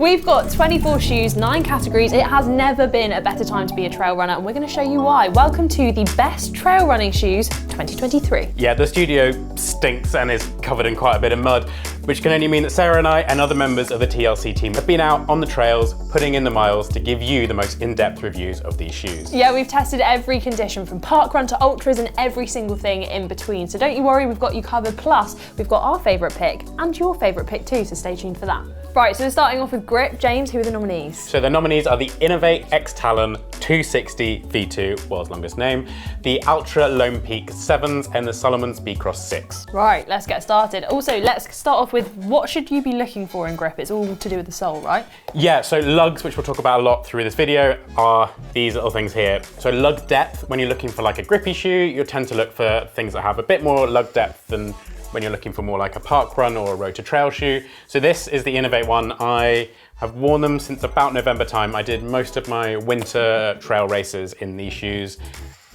We've got 24 shoes, 9 categories. It has never been a better time to be a trail runner, and we're going to show you why. Welcome to the best trail running shoes 2023. Yeah, the studio stinks and is covered in quite a bit of mud, which can only mean that Sarah and I and other members of the TLC team have been out on the trails, putting in the miles to give you the most in-depth reviews of these shoes. Yeah, we've tested every condition from parkrun to ultras and every single thing in between. So don't you worry, we've got you covered. Plus, we've got our favourite pick and your favourite pick too, so stay tuned for that. Right, so we're starting off with grip. James, who are the nominees? So the nominees are the inov8 X Talon 260 V2, world's longest name, the Altra Lone Peak 7s, and the Salomon Speedcross 6. Right, let's get started. Also, let's start off with what should you be looking for in grip? It's all to do with the sole, right? Yeah, so lugs, which we'll talk about a lot through this video, are these little things here. So lug depth, when you're looking for like a grippy shoe, you'll tend to look for things that have a bit more lug depth than when you're looking for more like a park run or a road to trail shoe. So this is the inov8 one. I have worn them since about November time. I did most of my winter trail races in these shoes,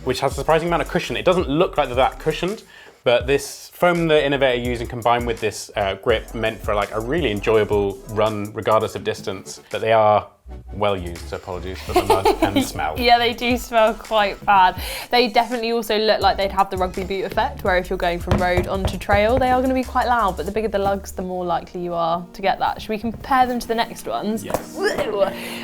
which has a surprising amount of cushion. It doesn't look like they're that cushioned, but this foam the inov8 are using combined with this grip meant for like a really enjoyable run regardless of distance. But they are well used, so apologies for the mud and the smell. Yeah, they do smell quite bad. They definitely also look like they'd have the rugby boot effect, where if you're going from road onto trail, they are going to be quite loud, but the bigger the lugs, the more likely you are to get that. Should we compare them to the next ones? Yes.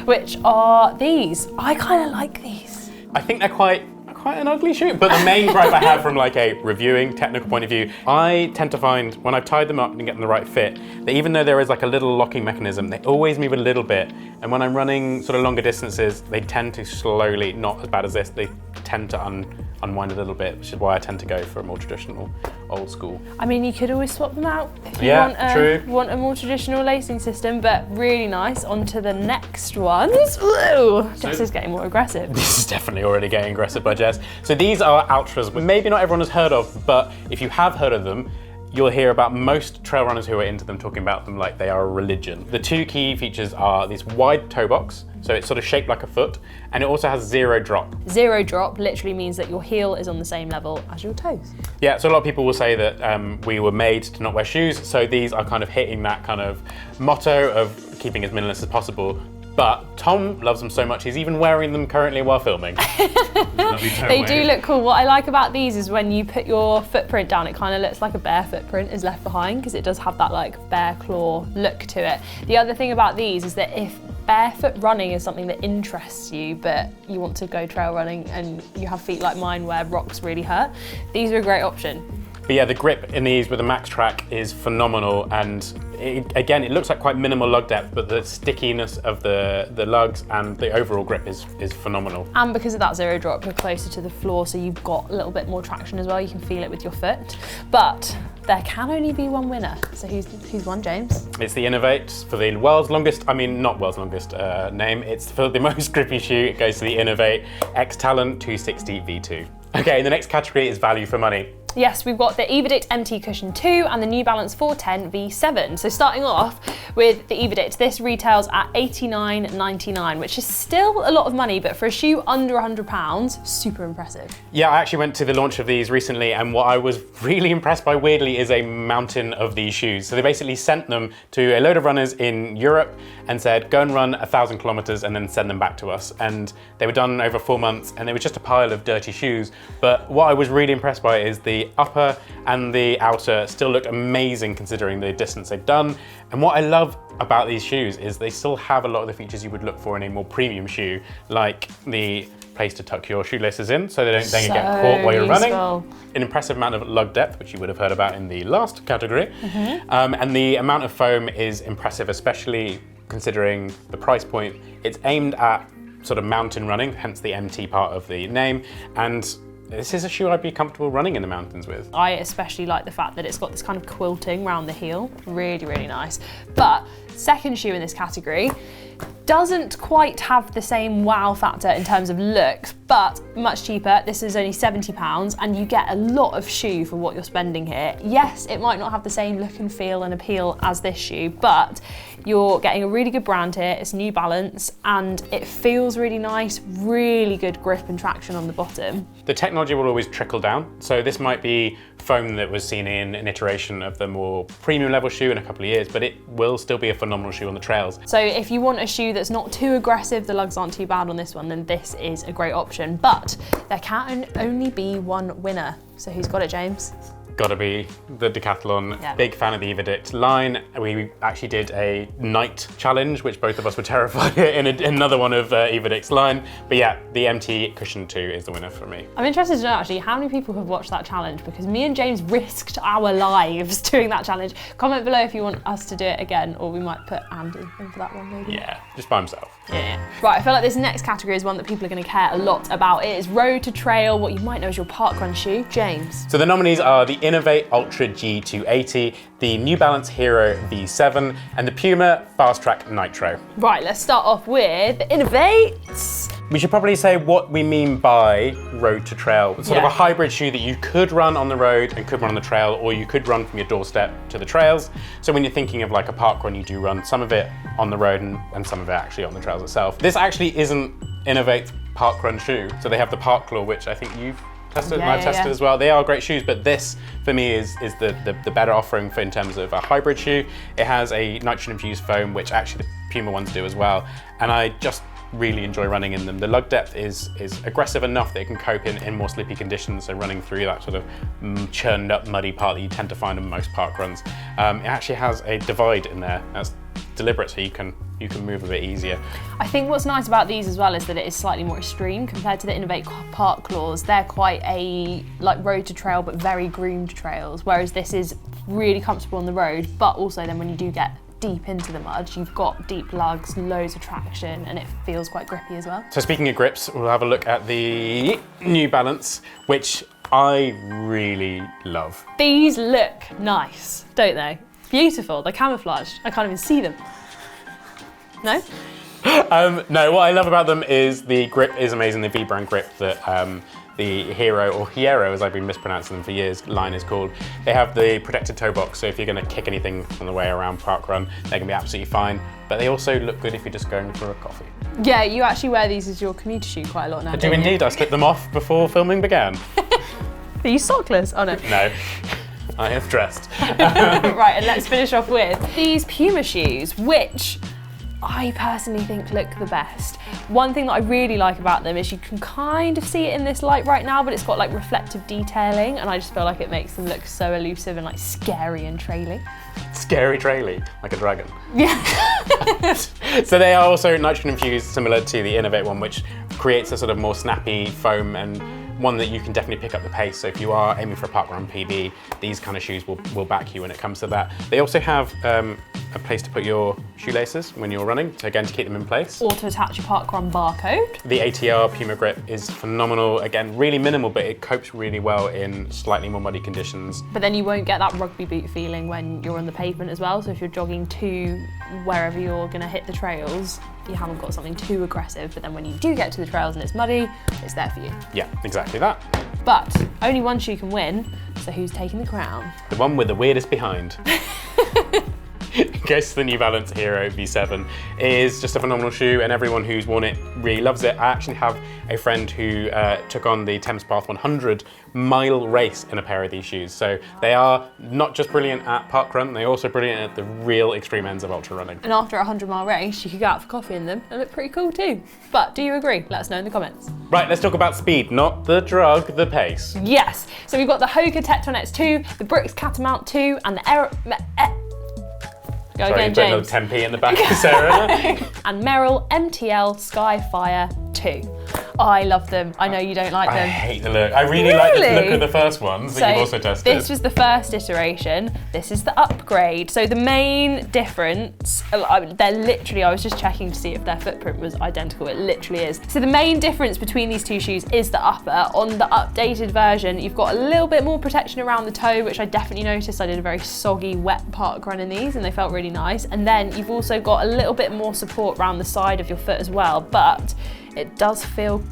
Which are these. I kind of like these. I think they're quite an ugly shoe, but the main gripe I have from like a reviewing technical point of view, I tend to find when I've tied them up and get them the right fit, that even though there is like a little locking mechanism, they always move a little bit. And when I'm running sort of longer distances, they tend to slowly, not as bad as this, they tend to unwind a little bit, which is why I tend to go for a more traditional, old school. I mean, you could always swap them out if you want a more traditional lacing system, but really nice. On to the next ones. Ooh, Jess is getting more aggressive. This is definitely already getting aggressive by Jess. So these are Altras, maybe not everyone has heard of, but if you have heard of them, you'll hear about most trail runners who are into them talking about them like they are a religion. The two key features are this wide toe box, so it's sort of shaped like a foot, and it also has zero drop. Zero drop literally means that your heel is on the same level as your toes. Yeah, so a lot of people will say that we were made to not wear shoes, so these are kind of hitting that kind of motto of keeping as minimalist as possible. But Tom loves them so much, he's even wearing them currently while filming. They do look cool. What I like about these is when you put your footprint down, it kind of looks like a bear footprint is left behind, because it does have that like bear claw look to it. The other thing about these is that if barefoot running is something that interests you, but you want to go trail running and you have feet like mine where rocks really hurt, these are a great option. But yeah, the grip in these with the Max Track is phenomenal, and again, it looks like quite minimal lug depth, but the stickiness of the lugs and the overall grip is phenomenal. And because of that zero drop, you're closer to the floor, so you've got a little bit more traction as well. You can feel it with your foot. But there can only be one winner. So who's won, James? It's the inov8 for the world's longest, I mean, not world's longest name. It's for the most grippy shoe. It goes to the inov8 X Talon 260 V2. Okay, the next category is value for money. Yes, we've got the Evidit MT Cushion 2 and the New Balance 410 V7. So starting off with the Evidit, this retails at $89.99, which is still a lot of money, but for a shoe under £100, super impressive. Yeah, I actually went to the launch of these recently, and what I was really impressed by, weirdly, is a mountain of these shoes. So they basically sent them to a load of runners in Europe and said, go and run 1,000 kilometers and then send them back to us. And they were done over 4 months, and it was just a pile of dirty shoes. But what I was really impressed by is the upper and the outer still look amazing considering the distance they've done. And what I love about these shoes is they still have a lot of the features you would look for in a more premium shoe, like the place to tuck your shoelaces in so they don't then get caught while you're running. An impressive amount of lug depth, which you would have heard about in the last category. And the amount of foam is impressive, especially considering the price point. It's aimed at sort of mountain running, hence the MT part of the name. And this is a shoe I'd be comfortable running in the mountains with. I especially like the fact that it's got this kind of quilting around the heel. Really, really nice. But second shoe in this category doesn't quite have the same wow factor in terms of looks, but much cheaper. This is only £70 and you get a lot of shoe for what you're spending here. Yes, it might not have the same look and feel and appeal as this shoe, but you're getting a really good brand here. It's New Balance and it feels really nice, really good grip and traction on the bottom. The technology will always trickle down. So this might be foam that was seen in an iteration of the more premium level shoe in a couple of years, but it will still be a phenomenal shoe on the trails. So if you want a shoe that's not too aggressive, the lugs aren't too bad on this one, then this is a great option. But there can only be one winner. So who's got it, James? Gotta be the Decathlon. Yeah. Big fan of the inov8 line. We actually did a night challenge, which both of us were terrified in another one of inov8's line. But yeah, the MT Cushion 2 is the winner for me. I'm interested to know actually how many people have watched that challenge, because me and James risked our lives doing that challenge. Comment below if you want us to do it again, or we might put Andy in for that one maybe. Yeah, just by himself. Yeah. Right, I feel like this next category is one that people are going to care a lot about. It is road to trail, what you might know as your parkrun shoe. James. So the nominees are the inov8 Ultra G280, the New Balance Hero V7, and the Puma Fast Track Nitro. Right, let's start off with the inov8. We should probably say what we mean by road to trail. It's sort of a hybrid shoe that you could run on the road and could run on the trail, or you could run from your doorstep to the trails. So when you're thinking of like a park run, you do run some of it on the road and some of it actually on the trails itself. This actually isn't inov8's park run shoe. So they have the Park Claw, which I think you've tested and I've tested as well. They are great shoes, but this for me is the better offering in terms of a hybrid shoe. It has a nitrogen infused foam, which actually the Puma ones do as well. And I just really enjoy running in them. The lug depth is aggressive enough that it can cope in more slippy conditions, so running through that sort of churned up muddy part that you tend to find in most park runs. It actually has a divide in there that's deliberate, so you can move a bit easier. I think what's nice about these as well is that it is slightly more extreme compared to the inov8 Park Claws. They're quite a like road to trail but very groomed trails, whereas this is really comfortable on the road, but also then when you do get deep into the mud, you've got deep lugs, loads of traction, and it feels quite grippy as well. So speaking of grips, we'll have a look at the New Balance, which I really love. These look nice, don't they? Beautiful, they're camouflaged. I can't even see them. No? No, what I love about them is the grip is amazing, the V-brand grip that the Hero, or Hero as I've been mispronouncing them for years, line is called. They have the protected toe box, so if you're going to kick anything on the way around parkrun, they can be absolutely fine. But they also look good if you're just going for a coffee. Yeah, you actually wear these as your commuter shoe quite a lot now. I do indeed. I slipped them off before filming began. Are you sockless? Oh no. No. I have dressed. Right, and let's finish off with these Puma shoes, which I personally think look the best. One thing that I really like about them is you can kind of see it in this light right now, but it's got like reflective detailing, and I just feel like it makes them look so elusive and like scary and traily. Scary traily, like a dragon. Yeah. So they are also nitrogen infused, similar to the inov8 one, which creates a sort of more snappy foam and one that you can definitely pick up the pace. So if you are aiming for a parkrun PB, these kind of shoes will back you when it comes to that. They also have a place to put your shoelaces when you're running, so again, to keep them in place. Or to attach your parkrun barcode. The ATR Puma grip is phenomenal. Again, really minimal, but it copes really well in slightly more muddy conditions. But then you won't get that rugby boot feeling when you're on the pavement as well. So if you're jogging to wherever you're gonna hit the trails, you haven't got something too aggressive, but then when you do get to the trails and it's muddy, it's there for you. Yeah, exactly that. But only one shoe can win, so who's taking the crown? The one with the weirdest behind. Goes to the New Balance Hero V7. It is just a phenomenal shoe, and everyone who's worn it really loves it. I actually have a friend who took on the Thames Path 100-mile race in a pair of these shoes. So they are not just brilliant at parkrun, they're also brilliant at the real extreme ends of ultra running. And after a 100-mile race, you could go out for coffee in them and look pretty cool too. But do you agree? Let us know in the comments. Right, let's talk about speed, not the drug, the pace. Yes, so we've got the HOKA Tecton X2, the Brooks Catamount 2, and the Go Sorry, again, put James. another 10p in the back of Sarah. And Merrell MTL Skyfire 2. I love them. I know you don't like them. I hate the look. I really like the look of the first ones that you've also tested. This was the first iteration. This is the upgrade. So the main difference, they're literally, I was just checking to see if their footprint was identical. It literally is. So the main difference between these two shoes is the upper. On the updated version, you've got a little bit more protection around the toe, which I definitely noticed. I did a very soggy, wet park run in these and they felt really nice. And then you've also got a little bit more support around the side of your foot as well, but it does feel,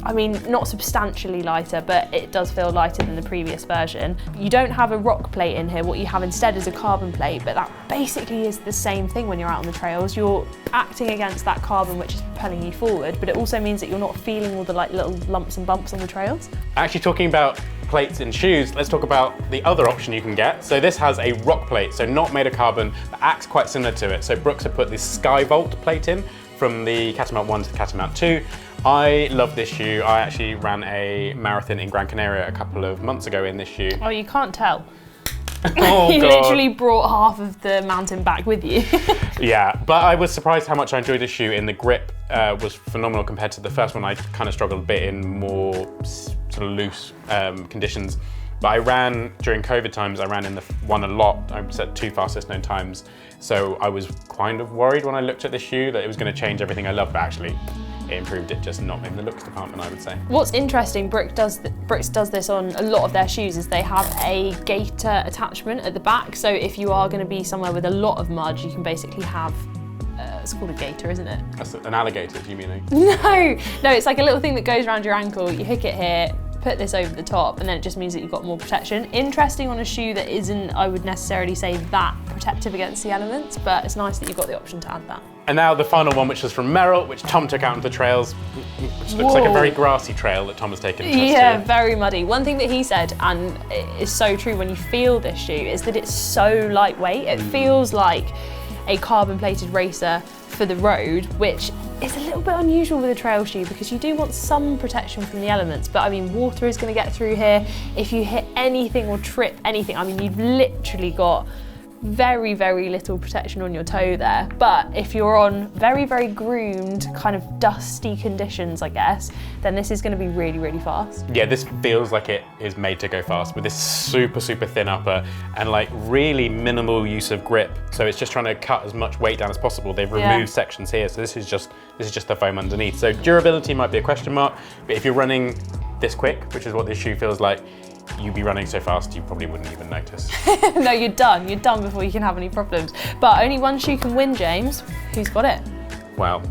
I mean, not substantially lighter, but it does feel lighter than the previous version. You don't have a rock plate in here. What you have instead is a carbon plate, but that basically is the same thing when you're out on the trails. You're acting against that carbon, which is propelling you forward, but it also means that you're not feeling all the like little lumps and bumps on the trails. Actually, talking about plates in shoes, let's talk about the other option you can get. So this has a rock plate, so not made of carbon, but acts quite similar to it. So Brooks have put this Skyvolt plate in from the Catamount 1 to the Catamount 2. I love this shoe. I actually ran a marathon in Gran Canaria a couple of months ago in this shoe. Oh, you can't tell. Oh, you God. literally brought half of the mountain back with you. Yeah, but I was surprised how much I enjoyed this shoe, and the grip was phenomenal compared to the first one. I kind of struggled a bit in more sort of loose conditions. But I ran, during COVID times, I ran in the one a lot. I set 2 fastest known times. So I was kind of worried when I looked at the shoe that it was going to change everything I love, but actually it improved it, just not in the looks department, I would say. What's interesting, Brooks does this on a lot of their shoes, is they have a gaiter attachment at the back. So if you are going to be somewhere with a lot of mud, you can basically have, it's called a gaiter, isn't it? That's an alligator, do you mean? No, it's like a little thing that goes around your ankle. You hook it here, put this over the top, and then it just means that you've got more protection. Interesting on a shoe that isn't, I would necessarily say, that protective against the elements, but it's nice that you've got the option to add that. And now the final one, which was from Merrill, which Tom took out into the trails, which looks like a very grassy trail that Tom has taken interest Yeah, in. very muddy. One thing that he said, and it is so true when you feel this shoe, is that it's so lightweight. It feels like a carbon-plated racer for the road, which is a little bit unusual with a trail shoe because you do want some protection from the elements, but I mean, water is going to get through here. If you hit anything or trip anything, I mean, you've literally got very, very little protection on your toe there. But if you're on very, very groomed, kind of dusty conditions, I guess, then this is going to be really, really fast. Yeah, this feels like it is made to go fast with this super, super thin upper and like really minimal use of grip. So it's just trying to cut as much weight down as possible. They've removed sections here, so this is just the foam underneath. So durability might be a question mark, but if you're running this quick, which is what this shoe feels like, you'd be running so fast you probably wouldn't even notice. No, you're done. You're done before you can have any problems. But only one shoe can win, James. Who's got it? Well,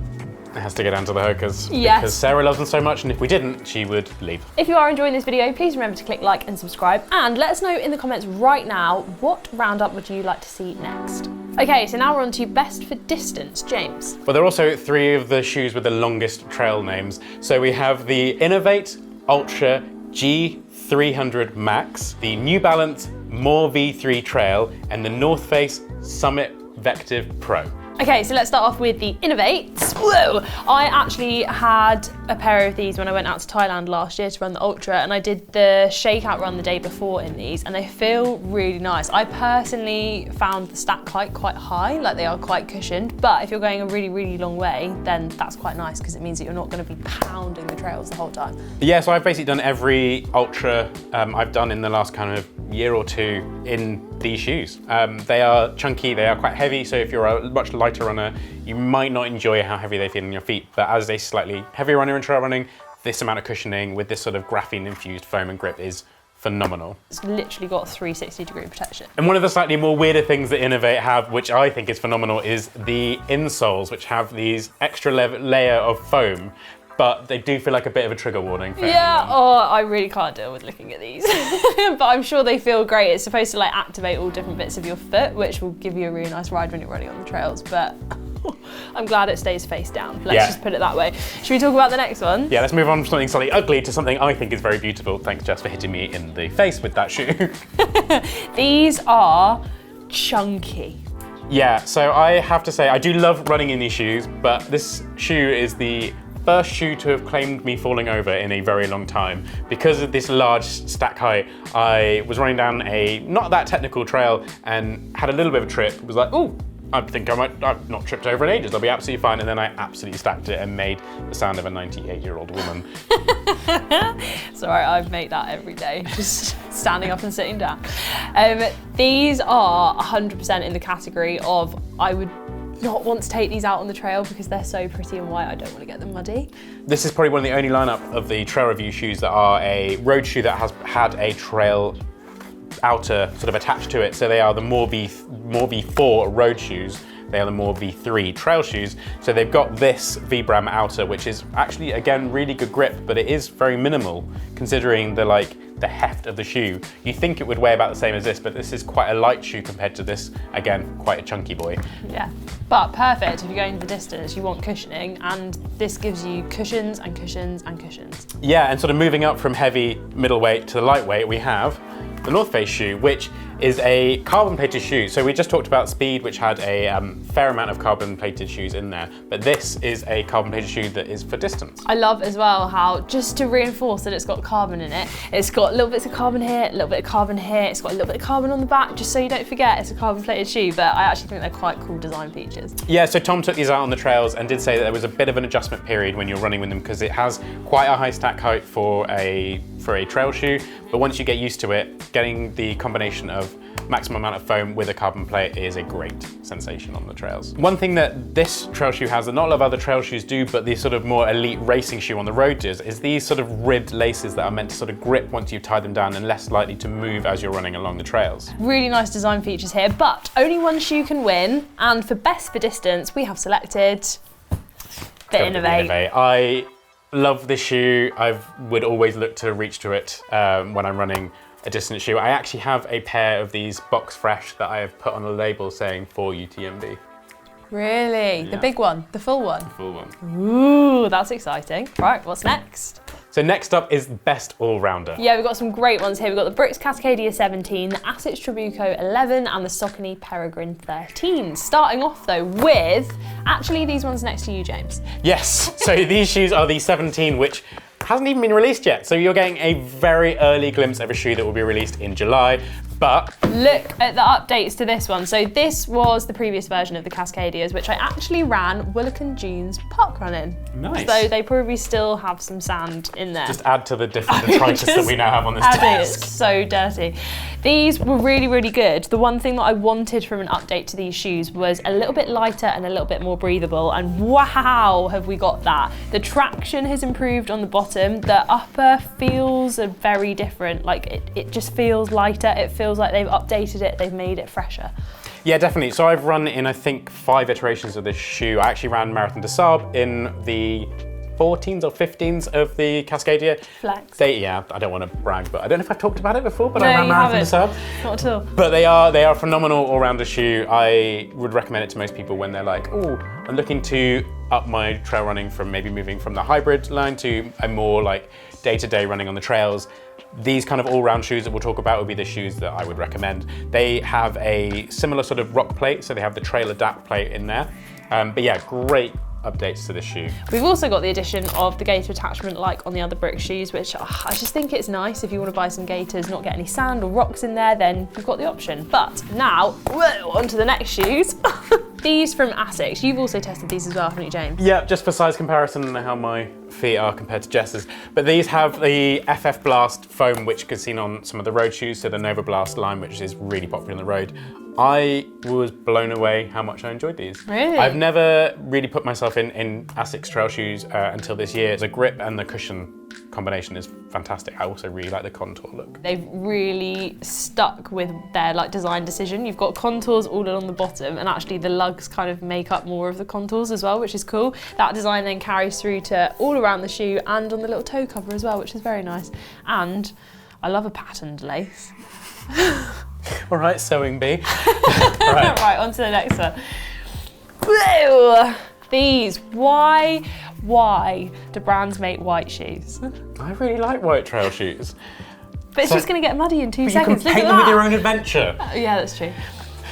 it has to go down to the HOKAs. Yes. Because Sarah loves them so much, and if we didn't, she would leave. If you are enjoying this video, please remember to click like and subscribe, and let us know in the comments right now, what roundup would you like to see next? Okay, so now we're on to best for distance, James. But there are also 3 of the shoes with the longest trail names. So we have the inov8 Ultra G300 Max, the New Balance More V3 Trail, and the North Face Summit Vective Pro. Okay, so let's start off with the inov8s. Whoa! I actually had a pair of these when I went out to Thailand last year to run the Ultra, and I did the shakeout run the day before in these, and they feel really nice. I personally found the stack height quite high, like they are quite cushioned, but if you're going a really, really long way, then that's quite nice because it means that you're not going to be pounding the trails the whole time. Yeah, so I've basically done every Ultra I've done in the last kind of year or 2 in these shoes. They are chunky, they are quite heavy, so if you're a much lighter runner, you might not enjoy how heavy they feel on your feet, but as a slightly heavier runner in trail running, this amount of cushioning with this sort of graphene infused foam and grip is phenomenal. It's literally got 360-degree protection. And one of the slightly more weirder things that inov8 have, which I think is phenomenal, is the insoles, which have these extra layer of foam, but they do feel like a bit of a trigger warning for anyone. I really can't deal with looking at these. But I'm sure they feel great. It's supposed to like activate all different bits of your foot, which will give you a really nice ride when you're running on the trails, but I'm glad it stays face down. Let's just put it that way. Should we talk about the next one? Yeah, let's move on from something slightly ugly to something I think is very beautiful. Thanks, Jess, for hitting me in the face with that shoe. These are chunky. Yeah, so I have to say, I do love running in these shoes, but this shoe is the first shoe to have claimed me falling over in a very long time. Because of this large stack height, I was running down a not that technical trail and had a little bit of a trip. It was like, oh, I think I've not tripped over in ages, I'll be absolutely fine. And then I absolutely stacked it and made the sound of a 98-year-old woman. It's all right, I make that every day, just standing up and sitting down. These are 100% in the category of, I would not want to take these out on the trail because they're so pretty and white, I don't want to get them muddy. This is probably one of the only lineup of the trail review shoes that are a road shoe that has had a trail outer sort of attached to it. So they are the More V4 road shoes. They are the More V3 trail shoes. So they've got this Vibram outer, which is actually, again, really good grip, but it is very minimal considering the the heft of the shoe, you think it would weigh about the same as this, but this is quite a light shoe compared to this, again, quite a chunky boy. Yeah, but perfect if you're going the distance, you want cushioning, and this gives you cushions and cushions and cushions. Yeah, and sort of moving up from heavy, middleweight to the lightweight, we have the North Face shoe, which is a carbon-plated shoe. So we just talked about Speed, which had a fair amount of carbon-plated shoes in there, but this is a carbon-plated shoe that is for distance. I love as well how, just to reinforce that it's got carbon in it, it's got little bits of carbon here, a little bit of carbon here, it's got a little bit of carbon on the back, just so you don't forget it's a carbon-plated shoe, but I actually think they're quite cool design features. Yeah, so Tom took these out on the trails and did say that there was a bit of an adjustment period when you're running with them, because it has quite a high stack height for a trail shoe, but once you get used to it, getting the combination of maximum amount of foam with a carbon plate is a great sensation on the trails. One thing that this trail shoe has that not a lot of other trail shoes do, but the sort of more elite racing shoe on the road does, is these sort of ribbed laces that are meant to sort of grip once you've tied them down and less likely to move as you're running along the trails. Really nice design features here, but only one shoe can win, and for best for distance, we have selected the inov8. I love this shoe. I would always look to reach to it when I'm running a distance shoe. I actually have a pair of these box fresh that I have put on a label saying for UTMB. Really? Yeah. The big one? The full one? The full one. Ooh, that's exciting. Right, what's next? So next up is Best All-Rounder. Yeah, we've got some great ones here. We've got the Brooks Cascadia 17, the Asics Trabuco 11, and the Saucony Peregrine 13. Starting off though with, actually these ones next to you, James. Yes, so these shoes are the 17, which hasn't even been released yet. So you're getting a very early glimpse of a shoe that will be released in July. But look at the updates to this one. So this was the previous version of the Cascadias, which I actually ran Willican Dunes parkrun in. Nice. So they probably still have some sand in there. Just add to the different detritus that we now have on this desk. It's so dirty. These were really, really good. The one thing that I wanted from an update to these shoes was a little bit lighter and a little bit more breathable, and wow, have we got that. The traction has improved on the bottom. The upper feels very different. Like it just feels lighter. It feels like they've updated it, they've made it fresher. Yeah, definitely. So I've run in, I think, 5 iterations of this shoe. I actually ran Marathon des Sables in the 14s or 15s of the Cascadia. Flex. Yeah, I don't want to brag, but I don't know if I've talked about it before, but no, I ran Marathon des Sables. Not at all. But they are a phenomenal all-rounder shoe. I would recommend it to most people when they're like, oh, I'm looking to up my trail running from maybe moving from the hybrid line to a more like day-to-day running on the trails. These kind of all-round shoes that we'll talk about would be the shoes that I would recommend. They have a similar sort of rock plate, so they have the Trail Adapt plate in there. But yeah, great updates to this shoe. We've also got the addition of the gaiter attachment like on the other Brooks shoes, which I just think it's nice if you want to buy some gaiters, not get any sand or rocks in there, then you've got the option. But now, whoa, on to the next shoes. These from Asics. You've also tested these as well, haven't you, James? Yeah, just for size comparison and how my feet are compared to Jess's. But these have the FF Blast foam, which is seen on some of the road shoes, so the Nova Blast line, which is really popular on the road. I was blown away how much I enjoyed these. Really? I've never really put myself in Asics trail shoes until this year. The grip and the cushion combination is fantastic. I also really like the contour look. They've really stuck with their like design decision. You've got contours all along the bottom, and actually the lugs kind of make up more of the contours as well, which is cool. That design then carries through to all around the shoe and on the little toe cover as well, which is very nice. And I love a patterned lace. All right, sewing bee. Right, on to the next one. Whoa. These, why do brands make white shoes? I really like white trail shoes. But it's just going to get muddy in 2 seconds. You can paint them with your own adventure. Yeah, that's true.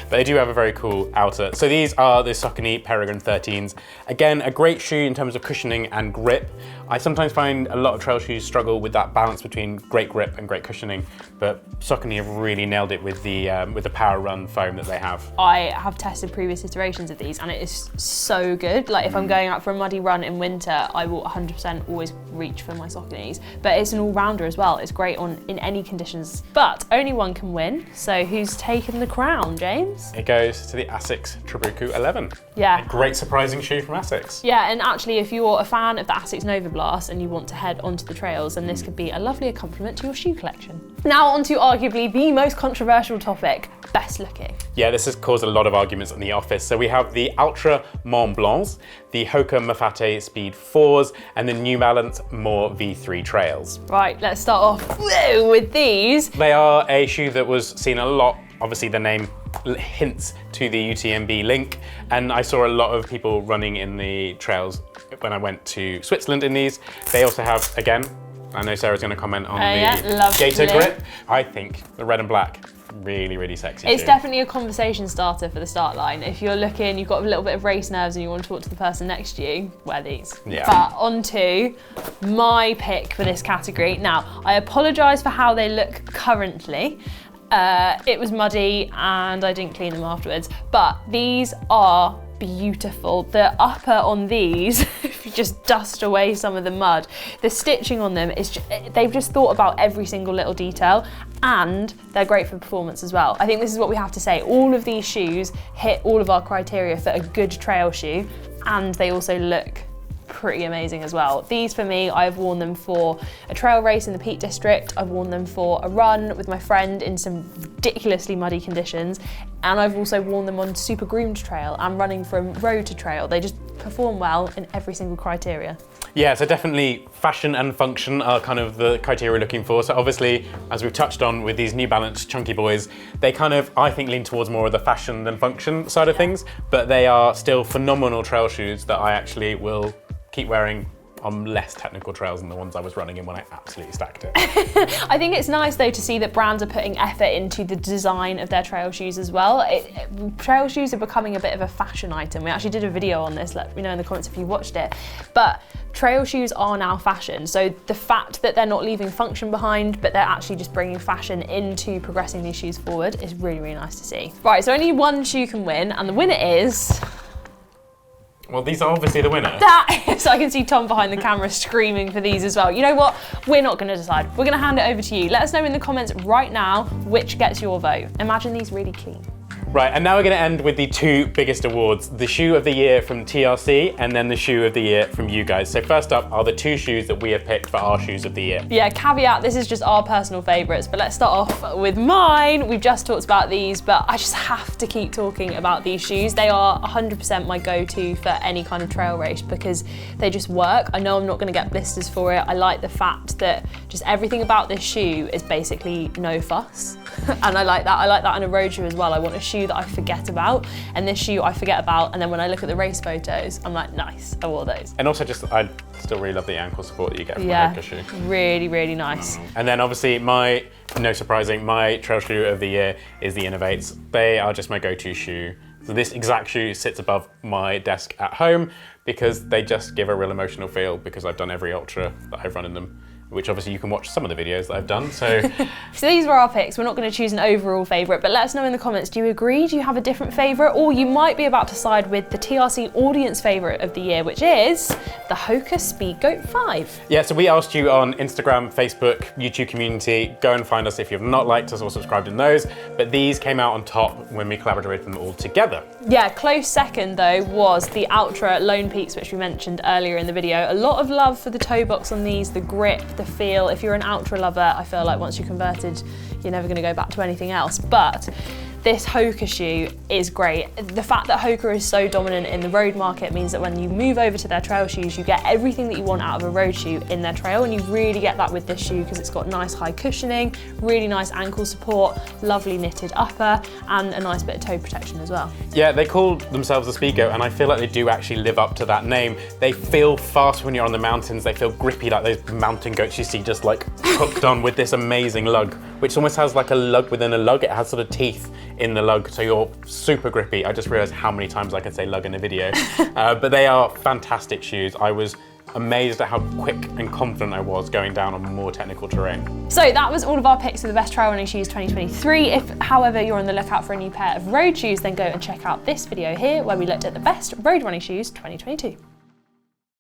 But they do have a very cool outer. So these are the Saucony Peregrine 13s. Again, a great shoe in terms of cushioning and grip. I sometimes find a lot of trail shoes struggle with that balance between great grip and great cushioning, but Saucony have really nailed it with the Power Run foam that they have. I have tested previous iterations of these and it is so good. Like if I'm going out for a muddy run in winter, I will 100% always reach for my Sauconys. But it's an all-rounder as well. It's great in any conditions, but only one can win. So who's taken the crown, James? games. It goes to the Asics Trabuco 11. Yeah. A great surprising shoe from Asics. Yeah, and actually if you're a fan of the Asics Nova Blast and you want to head onto the trails, then this could be a lovely accompaniment to your shoe collection. Now on to arguably the most controversial topic, best looking. Yeah, this has caused a lot of arguments in the office. So we have the Altra Mont Blancs, the HOKA Mafate Speed 4s, and the New Balance More V3 Trails. Right, let's start off with these. They are a shoe that was seen a lot. Obviously the name hints to the UTMB link, and I saw a lot of people running in the trails when I went to Switzerland in these. They also have, again, I know Sarah's going to comment on the Gator grip. I think the red and black, really, really sexy. It's shoe. definitely a conversation starter for the start line. If you're looking, you've got a little bit of race nerves and you want to talk to the person next to you, wear these. Yeah. But on to my pick for this category. Now, I apologise for how they look currently. It was muddy and I didn't clean them afterwards, but these are beautiful. The upper on these, if you just dust away some of the mud, the stitching on them is they've just thought about every single little detail, and they're great for performance as well. I think this is what we have to say. All of these shoes hit all of our criteria for a good trail shoe, and they also look pretty amazing as well. These for me, I've worn them for a trail race in the Peak District, I've worn them for a run with my friend in some ridiculously muddy conditions, and I've also worn them on super groomed trail and running from road to trail. They just perform well in every single criteria. Yeah, so definitely fashion and function are kind of the criteria we're looking for. So obviously, as we've touched on with these New Balance chunky boys, they kind of, I think, lean towards more of the fashion than function side of things, but they are still phenomenal trail shoes that I actually will keep wearing on less technical trails than the ones I was running in when I absolutely stacked it. I think it's nice though to see that brands are putting effort into the design of their trail shoes as well. Trail shoes are becoming a bit of a fashion item. We actually did a video on this, let me know in the comments if you watched it. But trail shoes are now fashion. So the fact that they're not leaving function behind, but they're actually just bringing fashion into progressing these shoes forward is really, really nice to see. Right, so only one shoe can win, and the winner is... Well, these are obviously the winner. So I can see Tom behind the camera screaming for these as well. You know what? We're not going to decide. We're going to hand it over to you. Let us know in the comments right now which gets your vote. Imagine these really clean. Right, and now we're going to end with the two biggest awards, the Shoe of the Year from TRC and then the Shoe of the Year from you guys. So first up are the two shoes that we have picked for our Shoes of the Year. Yeah, caveat, this is just our personal favourites, but let's start off with mine. We've just talked about these, but I just have to keep talking about these shoes. They are 100% my go-to for any kind of trail race because they just work. I know I'm not going to get blisters for it. I like the fact that just everything about this shoe is basically no fuss. And I like that. I like that on a road shoe as well. I want a shoe that I forget about, and this shoe I forget about, and then when I look at the race photos, I'm like, nice, I wore those. And also I still really love the ankle support that you get from a HOKA shoe. Really, really nice. And then obviously no surprising, my trail shoe of the year is the inov8s. They are just my go-to shoe. So this exact shoe sits above my desk at home because they just give a real emotional feel because I've done every ultra that I've run in them, which obviously you can watch some of the videos that I've done, so. So these were our picks. We're not going to choose an overall favourite, but let us know in the comments, do you agree? Do you have a different favourite? Or you might be about to side with the TRC audience favourite of the year, which is the HOKA Speedgoat 5. Yeah, so we asked you on Instagram, Facebook, YouTube community, go and find us if you've not liked us or subscribed in those, but these came out on top when we collaborated them all together. Yeah, close second though was the Altra Lone Peaks, which we mentioned earlier in the video. A lot of love for the toe box on these, the grip, the feel. If you're an Altra lover, I feel like once you're converted, you're never going to go back to anything else. But this HOKA shoe is great. The fact that HOKA is so dominant in the road market means that when you move over to their trail shoes, you get everything that you want out of a road shoe in their trail, and you really get that with this shoe because it's got nice high cushioning, really nice ankle support, lovely knitted upper, and a nice bit of toe protection as well. Yeah, they call themselves the Speedgoat, and I feel like they do actually live up to that name. They feel fast when you're on the mountains. They feel grippy like those mountain goats you see just like hooked on with this amazing lug, which almost has like a lug within a lug. It has sort of teeth in the lug, so you're super grippy. I just realized how many times I can say lug in a video. But they are fantastic shoes. I was amazed at how quick and confident I was going down on more technical terrain. So that was all of our picks for the best trail running shoes 2023. If, however, you're on the lookout for a new pair of road shoes, then go and check out this video here where we looked at the best road running shoes 2022.